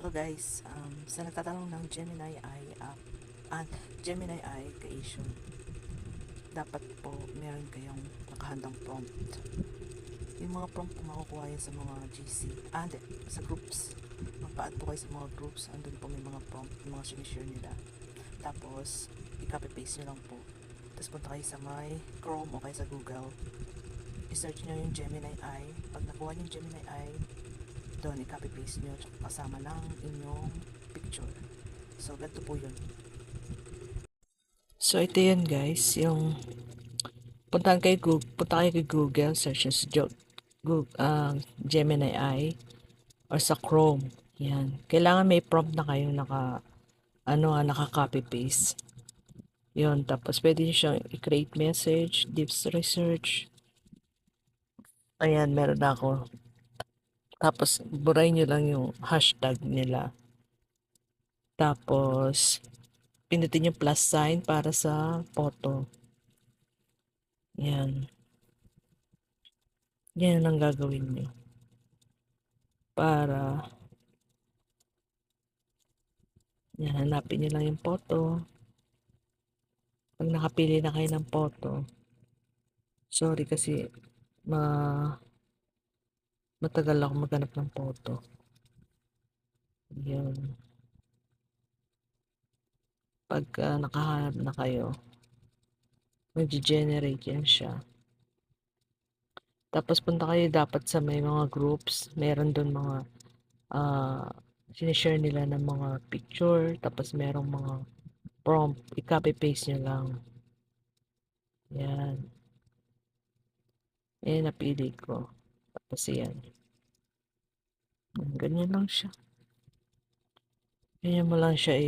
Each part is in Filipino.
Hello guys, sa nagtatanong ng Gemini Eye app, Gemini Eye Creation, dapat po meron kayong nakahandang prompt. Yung mga prompt po makukuha yan sa mga GC, hindi, sa groups. Magpa-add po kayo sa mga groups, andun po may mga prompt, yung mga sinishare nila. Tapos, i-copy paste nyo lang po. Tapos punta kayo sa my Chrome o kaya sa Google. I-search nyo yung Gemini Eye. Pag nakuha nyo yung Gemini Eye, doon i-copy paste nyo kasama ng inyong picture. So ganito po yun. So ito yun guys, yung punta kayo kay Google, search nyo Gemini Eye or sa Chrome. Yan. Kailangan may prompt na kayo naka copy paste. Yun, tapos pwede nyo siyang i-create message, deep research. Ayan, meron na ako. Tapos, buray nyo lang yung hashtag nila. Tapos, pinutin yung plus sign para sa photo. Yan. Yan ang gagawin nyo. Para, yan, hanapin nyo lang yung photo. Pag nakapili na kayo ng photo, sorry kasi, matagal ako maghanap ng photo. Yan. Pagka nakahanap na kayo, mag-generate yan siya. Tapos punta kayo dapat sa may mga groups. Meron doon mga sinishare nila ng mga picture. Tapos merong mga prompt. I-copy paste nyo lang. Yan. Eh, napili ko. Tapos yan. Ganyan lang siya. Ganyan mo lang siya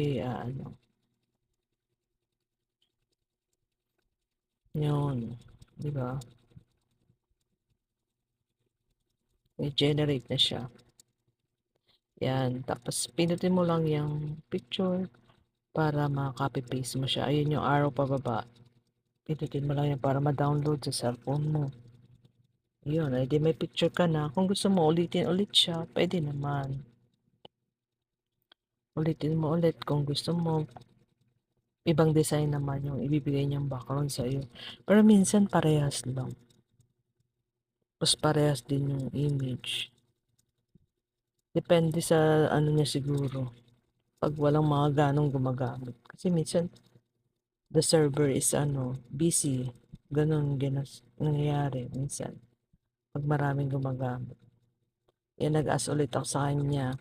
Yun. Diba? I-generate na siya. Yan. Tapos, pinutin mo lang yung picture para ma-copy paste mo siya. Ayun yung arrow pababa. Pinutin mo lang yan para ma-download sa cellphone mo. Yun. Ay di may picture ka na. Kung gusto mo ulitin ulit siya, pwede naman. Ulitin mo ulit kung gusto mo. Ibang design naman yung ibibigay niyang background sa iyo. Pero minsan parehas lang. Tapos parehas din yung image. Depende sa ano niya siguro. Pag walang mga ganong gumagamit. Kasi minsan the server is busy. Ganon nangyayari minsan. Pag maraming gumagamit. Yan nag-ask ulit ako sa kanya.